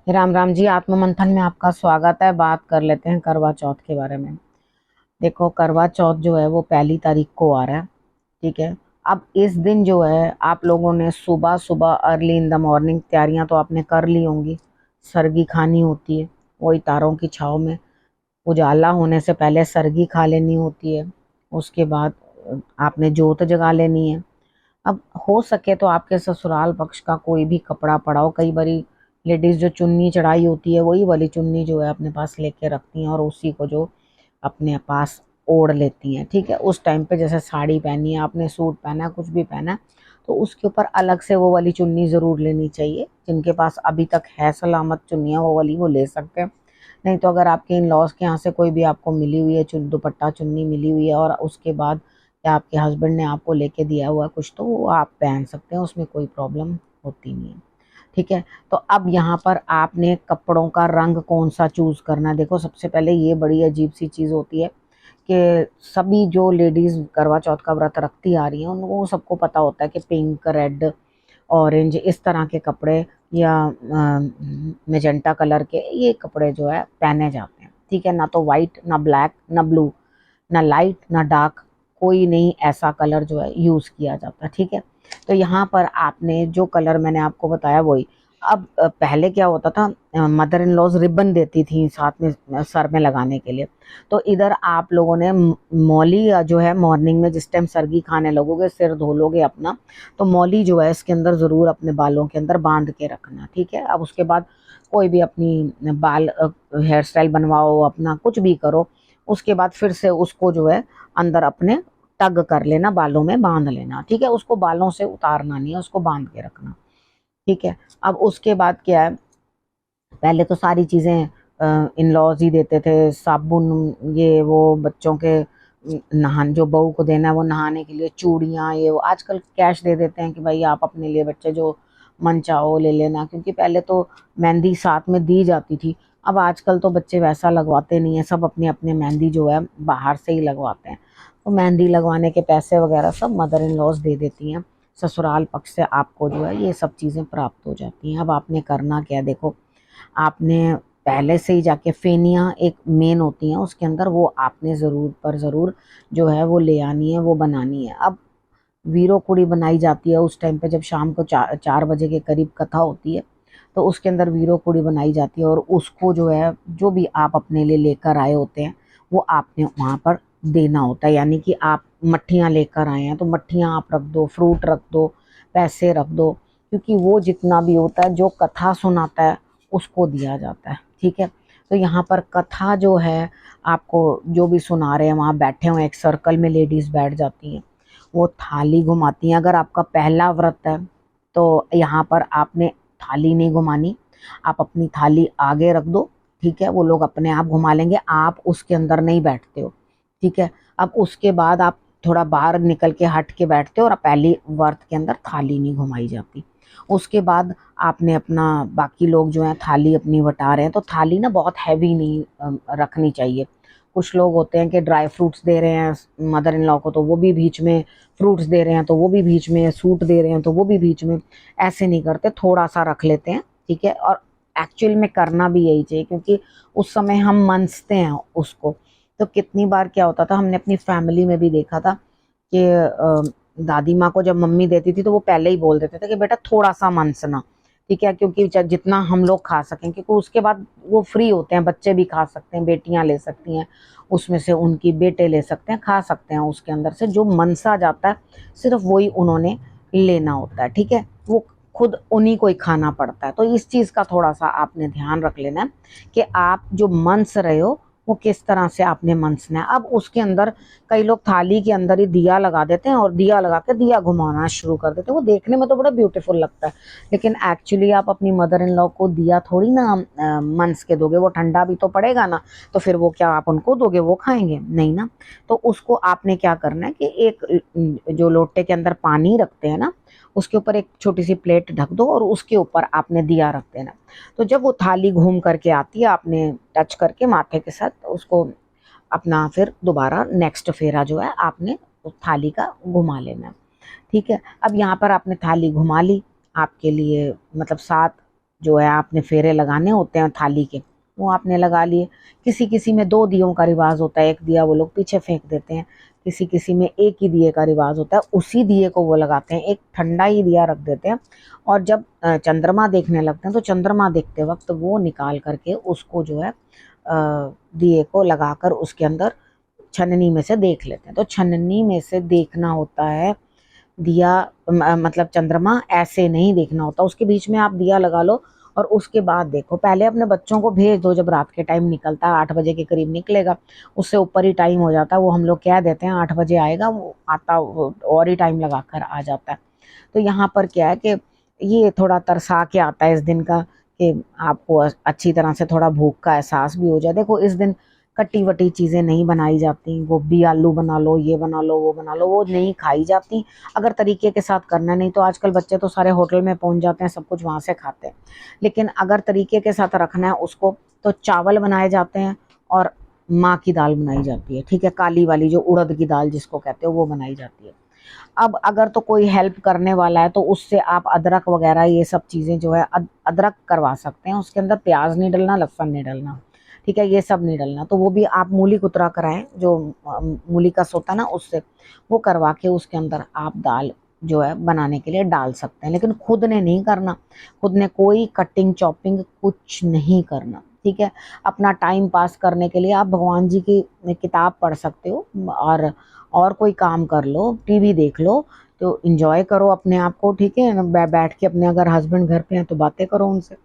राम राम जी। आत्म मंथन में आपका स्वागत है। बात कर लेते हैं करवा चौथ के बारे में। देखो, करवा चौथ जो है वो 1 तारीख को आ रहा है। ठीक है। अब इस दिन जो है आप लोगों ने सुबह सुबह अर्ली इन द मॉर्निंग तैयारियां तो आपने कर ली होंगी। सरगी खानी होती है, वही तारों की छाव में उजाला होने से पहले सरगी खा लेनी होती है। उसके बाद आपने जोत जगा लेनी है। अब हो सके तो आपके ससुराल पक्ष का कोई भी कपड़ा पड़ा हो। कई बारी लेडीज जो चुन्नी चढ़ाई होती है वही वाली चुन्नी जो है अपने पास लेके रखती हैं और उसी को जो अपने पास ओढ़ लेती हैं। ठीक है। उस टाइम पे जैसे साड़ी पहनी है आपने, सूट पहना है, कुछ भी पहना है, तो उसके ऊपर अलग से वो वाली चुन्नी जरूर लेनी चाहिए। जिनके पास अभी तक है सलामत चुन्नियाँ वो वाली वो ले सकते हैं। नहीं तो अगर आपके इन लॉज के यहाँ से कोई भी आपको मिली हुई है दुपट्टा चुन्नी मिली हुई है और उसके बाद या आपके हस्बैंड ने आपको लेके दिया हुआ है कुछ, तो वो आप पहन सकते हैं, उसमें कोई प्रॉब्लम होती नहीं है। ठीक है। तो अब यहाँ पर आपने कपड़ों का रंग कौन सा चूज करना है। देखो, सबसे पहले ये बड़ी अजीब सी चीज होती है कि सभी जो लेडीज करवा चौथ का व्रत रखती आ रही हैं उनको सबको पता होता है कि पिंक, रेड, ऑरेंज इस तरह के कपड़े या मेजेंटा कलर के ये कपड़े जो है पहने जाते हैं। ठीक है। ना तो वाइट, ना ब्लैक, ना ब्लू, ना लाइट, ना डार्क, कोई नहीं ऐसा कलर जो है यूज किया जाता। ठीक है। तो यहाँ पर आपने जो कलर मैंने आपको बताया वही। अब पहले क्या होता था, मदर इन लॉज रिबन देती थी साथ में सर में लगाने के लिए। तो इधर आप लोगों ने मौली जो है मॉर्निंग में जिस टाइम सरगी खाने लगोगे, सिर धो लोगे अपना, तो मौली जो है इसके अंदर जरूर अपने बालों के अंदर बांध के रखना। ठीक है। अब उसके बाद कोई भी अपनी बाल हेयर स्टाइल बनवाओ, अपना कुछ भी करो, उसके बाद फिर से उसको जो है अंदर अपने टग कर लेना, बालों में बांध लेना। ठीक है। उसको बालों से उतारना नहीं है, उसको बांध के रखना। ठीक है। अब उसके बाद क्या है, पहले तो सारी चीजें इन लॉज ही देते थे, साबुन, ये वो बच्चों के नहान जो बहू को देना है वो नहाने के लिए, चूड़ियाँ, ये वो। आजकल कैश दे देते हैं कि भाई आप अपने लिए बच्चे जो मन चाहो ले लेना, क्योंकि पहले तो मेहंदी साथ में दी जाती थी। अब आजकल तो बच्चे वैसा लगवाते नहीं है, सब अपने अपने मेहंदी जो है बाहर से ही लगवाते हैं। तो मेहंदी लगवाने के पैसे वगैरह सब मदर इन लॉज दे देती हैं। ससुराल पक्ष से आपको जो है ये सब चीज़ें प्राप्त हो जाती हैं। अब आपने करना क्या है, देखो, आपने पहले से ही जाके फेनिया एक मेन होती हैं उसके अंदर, वो आपने ज़रूर पर ज़रूर जो है वो ले आनी है, वो बनानी है। अब वीरो कुड़ी बनाई जाती है उस टाइम पे जब शाम को 4 बजे के करीब कथा होती है। तो उसके अंदर वीरो कुड़ी बनाई जाती है और उसको जो है जो भी आप अपने लिए लेकर आए होते हैं वो आपने वहाँ पर देना होता है। यानी कि आप मट्ठियाँ लेकर आए हैं तो मट्ठियाँ आप रख दो, फ्रूट रख दो, पैसे रख दो, क्योंकि वो जितना भी होता है जो कथा सुनाता है उसको दिया जाता है। ठीक है। तो यहाँ पर कथा जो है आपको जो भी सुना रहे हैं वहाँ बैठे हुए एक सर्कल में लेडीज बैठ जाती हैं, वो थाली घुमाती हैं। अगर आपका पहला व्रत है तो यहाँ पर आपने थाली नहीं घुमानी, आप अपनी थाली आगे रख दो। ठीक है। वो लोग अपने आप घुमा लेंगे, आप उसके अंदर नहीं बैठते हो। ठीक है। अब उसके बाद आप थोड़ा बाहर निकल के हट के बैठते हो और पहली व्रत के अंदर थाली नहीं घुमाई जाती। उसके बाद आपने अपना, बाकी लोग जो हैं थाली अपनी बटा रहे हैं तो थाली ना बहुत हैवी नहीं रखनी चाहिए। कुछ लोग होते हैं कि ड्राई फ्रूट्स दे रहे हैं मदर इन लॉ को तो वो भी बीच में, फ्रूट्स दे रहे हैं तो वो भी बीच में, सूट दे रहे हैं तो वो भी बीच में। ऐसे नहीं करते, थोड़ा सा रख लेते हैं। ठीक है। और एक्चुअल में करना भी यही चाहिए क्योंकि उस समय हम मनसते हैं उसको। तो कितनी बार क्या होता था, हमने अपनी फैमिली में भी देखा था कि दादी माँ को जब मम्मी देती थी तो वो पहले ही बोल देते थे कि बेटा थोड़ा सा मनसना। ठीक है। क्योंकि जितना हम लोग खा सकें, क्योंकि उसके बाद वो फ्री होते हैं, बच्चे भी खा सकते हैं, बेटियां ले सकती हैं उसमें से, उनकी बेटे ले सकते हैं, खा सकते हैं उसके अंदर से जो मनसा जाता है, सिर्फ वही उन्होंने लेना होता है। ठीक है। वो खुद उन्हीं को ही खाना पड़ता है। तो इस चीज़ का थोड़ा सा आपने ध्यान रख लेना है कि आप जो मनस रहे हो वो किस तरह से आपने मनसना है। अब उसके अंदर कई लोग थाली के अंदर ही दिया लगा देते हैं और दिया लगा के दिया घुमाना शुरू कर देते हैं। वो देखने में तो बड़ा ब्यूटीफुल लगता है, लेकिन एक्चुअली आप अपनी मदर इन लॉ को दिया थोड़ी ना मनस के दोगे, वो ठंडा भी तो पड़ेगा ना। तो फिर वो क्या आप उनको दोगे, वो खाएंगे नहीं ना। तो उसको आपने क्या करना है कि एक जो लोटे के अंदर पानी रखते हैं ना, उसके ऊपर एक छोटी सी प्लेट ढक दो और उसके ऊपर आपने दिया रख देना। तो जब वो थाली घूम करके आती है आपने टच करके माथे के साथ उसको अपना फिर दोबारा नेक्स्ट फेरा जो है आपने उस थाली का घुमा लेना है। ठीक है। अब यहाँ पर आपने थाली घुमा ली, आपके लिए मतलब 7 जो है आपने फेरे लगाने होते हैं थाली के, वो आपने लगा लिए। किसी किसी में 2 दियों का रिवाज होता है, एक दिया वो लोग पीछे फेंक देते हैं, किसी किसी में एक ही दिए का रिवाज होता है, उसी दिए को वो लगाते हैं, एक ठंडा ही दिया रख देते हैं। और जब चंद्रमा देखने लगते हैं तो चंद्रमा देखते वक्त वो निकाल करके उसको जो है दिए को लगाकर उसके अंदर छन्नी में से देख लेते हैं। तो छन्नी में से देखना होता है दिया, मतलब चंद्रमा ऐसे नहीं देखना होता, उसके बीच में आप दिया लगा लो और उसके बाद देखो। पहले अपने बच्चों को भेज दो, जब रात के टाइम निकलता है 8 बजे के करीब निकलेगा, उससे ऊपर ही टाइम हो जाता है, वो हम लोग कह देते हैं 8 बजे आएगा, वो आता और ही टाइम लगा कर आ जाता है। तो यहाँ पर क्या है कि ये थोड़ा तरसा के आता है इस दिन का, कि आपको अच्छी तरह से थोड़ा भूख का एहसास भी हो जाए। देखो इस दिन कटी वटी चीज़ें नहीं बनाई जाती, गोभी आलू बना लो, ये बना लो, वो बना लो, वो नहीं खाई जाती। अगर तरीके के साथ करना, नहीं तो आजकल बच्चे तो सारे होटल में पहुंच जाते हैं, सब कुछ वहाँ से खाते हैं। लेकिन अगर तरीके के साथ रखना है उसको, तो चावल बनाए जाते हैं और माँ की दाल बनाई जाती है, ठीक है, काली वाली जो उड़द की दाल जिसको कहते हो, वो बनाई जाती है। अब अगर तो कोई हेल्प करने वाला है तो उससे आप अदरक वगैरह ये सब चीज़ें जो है अदरक करवा सकते हैं, उसके अंदर प्याज नहीं डलना, लहसुन नहीं डलना, ठीक है, ये सब नहीं डलना। तो वो भी आप मूली कुतरा कराएं, जो मूली का सोता ना, उससे वो करवा के उसके अंदर आप दाल जो है बनाने के लिए डाल सकते हैं। लेकिन खुद ने नहीं करना, खुद ने कोई कटिंग चॉपिंग कुछ नहीं करना, ठीक है। अपना टाइम पास करने के लिए आप भगवान जी की किताब पढ़ सकते हो और कोई काम कर लो, टीवी देख लो, तो इंजॉय करो अपने आप को, ठीक है। बैठ के अपने, अगर हस्बैंड घर पे हैं तो बातें करो उनसे,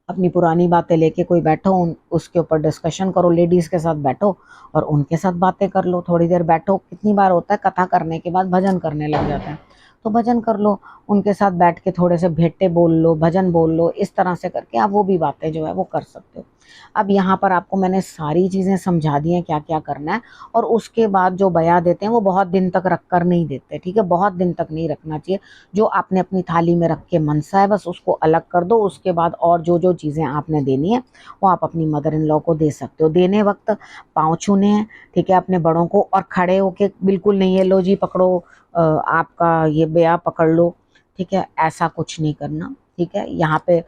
अपनी पुरानी बातें लेके कोई बैठो, उसके ऊपर डिस्कशन करो, लेडीज के साथ बैठो और उनके साथ बातें कर लो, थोड़ी देर बैठो। कितनी बार होता है कथा करने के बाद भजन करने लग जाते हैं, तो भजन कर लो, उनके साथ बैठ के थोड़े से भेंटे बोल लो, भजन बोल लो, इस तरह से करके आप वो भी बातें जो है वो कर सकते हो। अब यहाँ पर आपको मैंने सारी चीज़ें समझा दी हैं क्या क्या करना है। और उसके बाद जो बया देते हैं वो बहुत दिन तक रख कर नहीं देते, ठीक है, बहुत दिन तक नहीं रखना चाहिए। जो आपने अपनी थाली में रख के मनसा है बस उसको अलग कर दो। उसके बाद और जो जो चीज़ें आपने देनी है वो आप अपनी मदर इन लॉ को दे सकते हो। देने वक्त पाँव छूने हैं, ठीक है, अपने बड़ों को, और खड़े होके बिल्कुल नहीं है लो जी पकड़ो, आपका ये बया पकड़ लो, ठीक है, ऐसा कुछ नहीं करना, ठीक है। यहाँ पे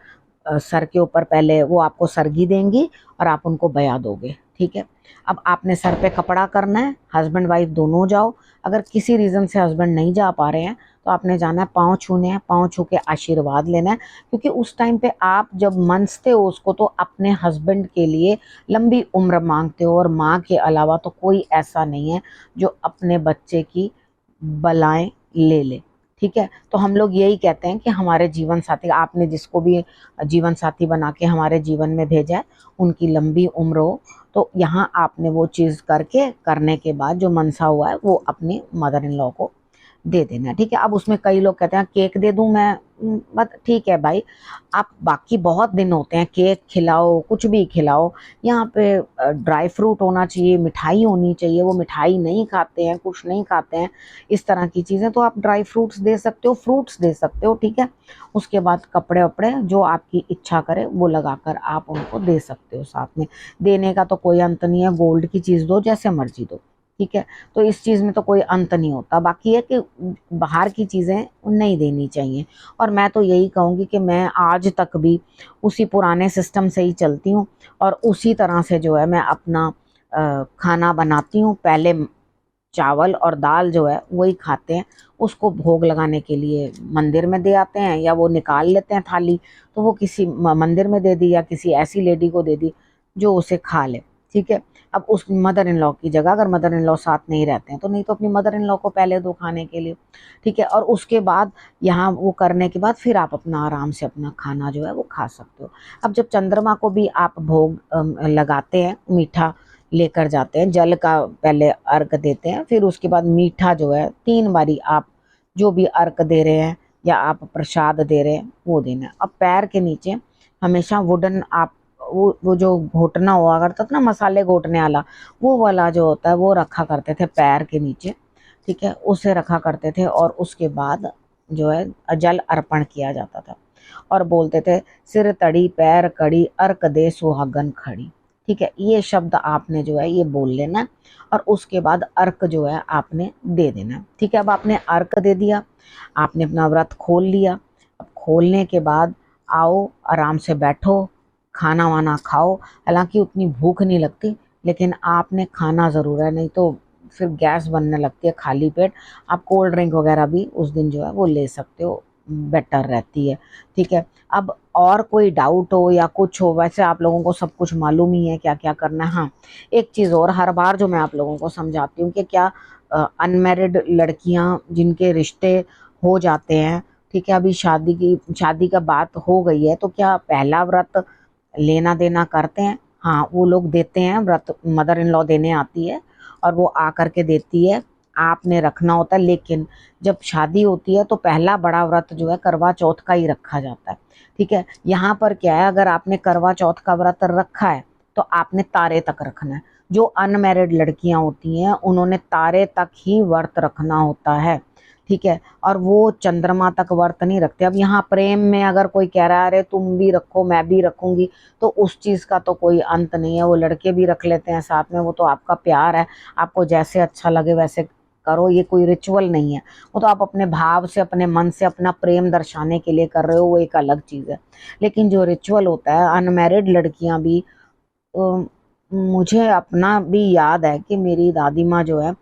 सर के ऊपर पहले वो आपको सरगी देंगी और आप उनको बया दोगे, ठीक है। अब आपने सर पे कपड़ा करना है, हस्बैंड वाइफ दोनों जाओ। अगर किसी रीज़न से हस्बैंड नहीं जा पा रहे हैं तो आपने जाना है, पाँव छूने हैं, पाँव छू के आशीर्वाद लेना है। क्योंकि उस टाइम पे आप जब मनसते हो उसको तो अपने हस्बैंड के लिए लंबी उम्र मांगते हो, और माँ के अलावा तो कोई ऐसा नहीं है जो अपने बच्चे की बलाएं ले ले, ठीक है। तो हम लोग यही कहते हैं कि हमारे जीवन साथी, आपने जिसको भी जीवन साथी बना के हमारे जीवन में भेजा है, उनकी लंबी उम्र हो। तो यहाँ आपने वो चीज़ करके, करने के बाद जो मनसा हुआ है वो अपनी मदर इन लॉ को दे देना, ठीक है। अब उसमें कई लोग कहते हैं केक दे दूं मैं, बट ठीक है भाई, आप बाकी बहुत दिन होते हैं, केक खिलाओ, कुछ भी खिलाओ। यहाँ पे ड्राई फ्रूट होना चाहिए, मिठाई होनी चाहिए, वो मिठाई नहीं खाते हैं, कुछ नहीं खाते हैं, इस तरह की चीज़ें, तो आप ड्राई फ्रूट्स दे सकते हो, फ्रूट्स दे सकते हो, ठीक है। उसके बाद कपड़े वपड़े जो आपकी इच्छा करे वो लगाकर आप उनको दे सकते हो साथ में। देने का तो कोई अंत नहीं है, गोल्ड की चीज़ दो, जैसे मर्जी दो, ठीक है। तो इस चीज़ में तो कोई अंत नहीं होता। बाकी है कि बाहर की चीज़ें नहीं देनी चाहिए। और मैं तो यही कहूँगी कि मैं आज तक भी उसी पुराने सिस्टम से ही चलती हूँ और उसी तरह से जो है मैं अपना खाना बनाती हूँ। पहले चावल और दाल जो है वही खाते हैं, उसको भोग लगाने के लिए मंदिर में दे आते हैं, या वो निकाल लेते हैं थाली, तो वो किसी मंदिर में दे दी या किसी ऐसी लेडी को दे दी जो उसे खा ले, ठीक है। अब उस मदर इन लॉ की जगह अगर मदर इन लॉ साथ नहीं रहते हैं तो नहीं तो अपनी मदर इन लॉ को पहले दो खाने के लिए, ठीक है। और उसके बाद यहाँ वो करने के बाद फिर आप अपना आराम से अपना खाना जो है वो खा सकते हो। अब जब चंद्रमा को भी आप भोग लगाते हैं, मीठा लेकर जाते हैं, जल का पहले अर्घ देते हैं, फिर उसके बाद मीठा जो है 3 बारी आप जो भी अर्घ दे रहे हैं या आप प्रसाद दे रहे हैं वो देना है। अब पैर के नीचे हमेशा वुडन आप वो जो घोटना हुआ करता था ना, मसाले घोटने वाला, वो वाला जो होता है वो रखा करते थे पैर के नीचे, ठीक है, उसे रखा करते थे। और उसके बाद जो है जल अर्पण किया जाता था और बोलते थे सिर तड़ी पैर कड़ी अर्क दे सुहागन खड़ी, ठीक है। ये शब्द आपने जो है ये बोल लेना और उसके बाद अर्क जो है आपने दे देना, ठीक है। अब आपने अर्क दे दिया, आपने अपना व्रत खोल लिया। अब खोलने के बाद आओ, आराम से बैठो, खाना वाना खाओ। हालांकि उतनी भूख नहीं लगती, लेकिन आपने खाना ज़रूर है, नहीं तो फिर गैस बनने लगती है खाली पेट। आप कोल्ड ड्रिंक वगैरह भी उस दिन जो है वो ले सकते हो, बेटर रहती है। ठीक है। अब और कोई डाउट हो या कुछ हो, वैसे आप लोगों को सब कुछ मालूम ही है क्या क्या करना है। हाँ, एक चीज़ और हर बार जो मैं आप लोगों को समझाती हूँ कि क्या अनमैरिड लड़कियां जिनके रिश्ते हो जाते हैं, ठीक है, अभी शादी का बात हो गई है, तो क्या पहला व्रत लेना देना करते हैं? हाँ, वो लोग देते हैं व्रत, मदर इन लॉ देने आती है और वो आकर के देती है, आपने रखना होता है। लेकिन जब शादी होती है तो पहला बड़ा व्रत जो है करवा चौथ का ही रखा जाता है। ठीक है। यहाँ पर क्या है, अगर आपने करवा चौथ का व्रत रखा है तो आपने तारे तक रखना है। जो अनमैरिड लड़कियां होती हैं उन्होंने तारे तक ही व्रत रखना होता है। ठीक है। और वो चंद्रमा तक व्रत नहीं रखते। अब यहाँ प्रेम में अगर कोई कह रहा है अरे तुम भी रखो मैं भी रखूंगी, तो उस चीज का तो कोई अंत नहीं है। वो लड़के भी रख लेते हैं साथ में, वो तो आपका प्यार है, आपको जैसे अच्छा लगे वैसे करो, ये कोई रिचुअल नहीं है। वो तो आप अपने भाव से, अपने मन से अपना प्रेम दर्शाने के लिए कर रहे हो, वो एक अलग चीज है। लेकिन जो रिचुअल होता है, अनमैरिड लड़कियां भी, मुझे अपना भी याद है कि मेरी दादी माँ जो है,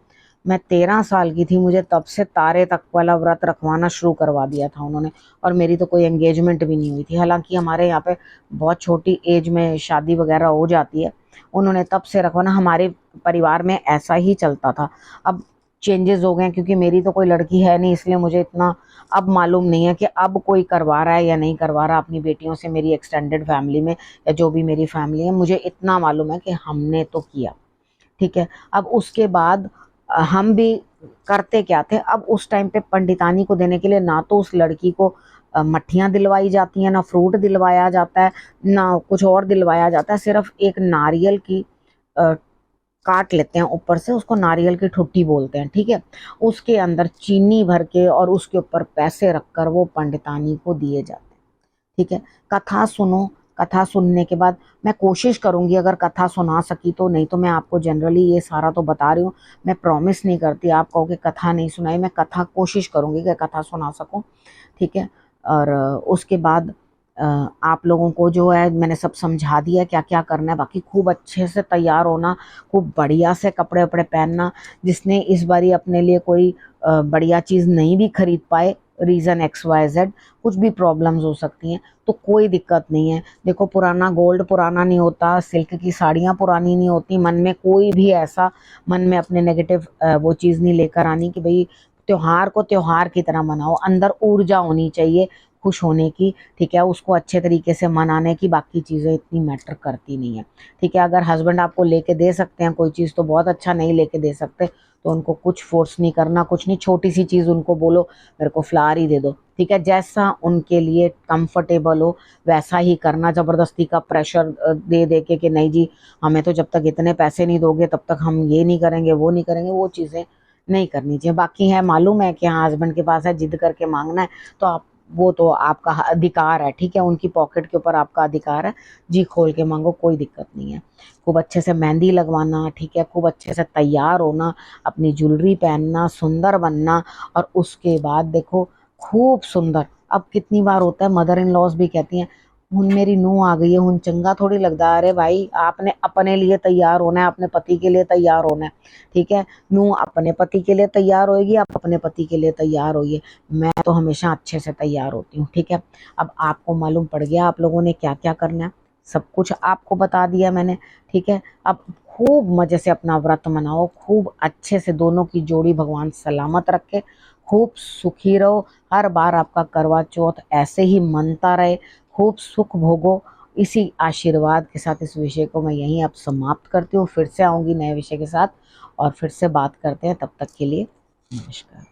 मैं 13 साल की थी, मुझे तब से तारे तक वाला व्रत रखवाना शुरू करवा दिया था उन्होंने। और मेरी तो कोई एंगेजमेंट भी नहीं हुई थी। हालांकि हमारे यहाँ पे बहुत छोटी एज में शादी वगैरह हो जाती है, उन्होंने तब से रखवाना, हमारे परिवार में ऐसा ही चलता था। अब चेंजेस हो गए हैं, क्योंकि मेरी तो कोई लड़की है नहीं, इसलिए मुझे इतना अब मालूम नहीं है कि अब कोई करवा रहा है या नहीं करवा रहा अपनी बेटियों से, मेरी एक्सटेंडेड फैमिली में या जो भी मेरी फैमिली है। मुझे इतना मालूम है कि हमने तो किया। ठीक है। अब उसके बाद हम भी करते क्या थे, अब उस टाइम पे पंडितानी को देने के लिए ना तो उस लड़की को मट्ठियाँ दिलवाई जाती हैं, ना फ्रूट दिलवाया जाता है, ना कुछ और दिलवाया जाता है। सिर्फ एक नारियल की काट लेते हैं ऊपर से, उसको नारियल की ठुट्टी बोलते हैं। ठीक है। उसके अंदर चीनी भर के और उसके ऊपर पैसे रखकर वो पंडितानी को दिए जाते हैं। ठीक है। कथा सुनो, कथा सुनने के बाद मैं कोशिश करूंगी, अगर कथा सुना सकी तो, नहीं तो मैं आपको जनरली ये सारा तो बता रही हूँ, मैं प्रॉमिस नहीं करती आप कहो कि कथा नहीं सुनाई, मैं कथा कोशिश करूंगी कि कथा सुना सकूं। ठीक है। और उसके बाद आप लोगों को जो है मैंने सब समझा दिया क्या क्या करना है। बाकी खूब अच्छे से तैयार होना, खूब बढ़िया से कपड़े वपड़े पहनना। जिसने इस बारी अपने लिए कोई बढ़िया चीज़ नहीं भी खरीद पाए, रीज़न XYZ, कुछ भी प्रॉब्लम्स हो सकती हैं, तो कोई दिक्कत नहीं है। देखो, पुराना गोल्ड पुराना नहीं होता, सिल्क की साड़ियाँ पुरानी नहीं होती। मन में कोई भी ऐसा, मन में अपने नेगेटिव वो चीज़ नहीं लेकर आनी कि भाई त्योहार को त्योहार की तरह मनाओ। अंदर ऊर्जा होनी चाहिए खुश होने की। ठीक है। उसको अच्छे तरीके से मनाने की, बाकी चीज़ें इतनी मैटर करती नहीं है। ठीक है। अगर हस्बैंड आपको लेके दे सकते हैं कोई चीज़ तो बहुत अच्छा, नहीं लेके दे सकते तो उनको कुछ फोर्स नहीं करना, कुछ नहीं, छोटी सी चीज़ उनको बोलो मेरे को फ्लावर ही दे दो। ठीक है। जैसा उनके लिए कंफर्टेबल हो वैसा ही करना। ज़बरदस्ती का प्रेशर दे दे के कि नहीं जी हमें तो जब तक इतने पैसे नहीं दोगे तब तक हम ये नहीं करेंगे वो नहीं करेंगे, वो चीज़ें नहीं करनी चाहिए। बाकी है, मालूम है कि हाँ हस्बैंड के पास है, जिद करके मांगना है तो आप, वो तो आपका अधिकार है। ठीक है। उनकी पॉकेट के ऊपर आपका अधिकार है, जी खोल के मांगो, कोई दिक्कत नहीं है। खूब अच्छे से मेहंदी लगवाना। ठीक है। खूब अच्छे से तैयार होना, अपनी ज्वेलरी पहनना, सुंदर बनना। और उसके बाद देखो, खूब सुंदर, अब कितनी बार होता है मदर इन लॉज भी कहती हैं हुन मेरी नूंह आ गई है, हुन चंगा थोड़ी लगता है। अरे भाई, आपने अपने लिए तैयार होना है, अपने पति के लिए तैयार होना है। ठीक है। नूंह अपने पति के लिए तैयार होएगी, आप अपने पति के लिए तैयार होइए। मैं तो हमेशा अच्छे से तैयार होती हूँ। ठीक है। अब आपको मालूम पड़ गया आप लोगों ने क्या क्या करना है, सब कुछ आपको बता दिया मैंने। ठीक है। अब खूब मजे से अपना व्रत मनाओ, खूब अच्छे से दोनों की जोड़ी भगवान सलामत रखे, खूब सुखी रहो। हर बार आपका करवा चौथ ऐसे ही मनता रहे, खूब सुख भोगो। इसी आशीर्वाद के साथ इस विषय को मैं यहीं अब समाप्त करती हूँ। फिर से आऊंगी नए विषय के साथ और फिर से बात करते हैं। तब तक के लिए नमस्कार।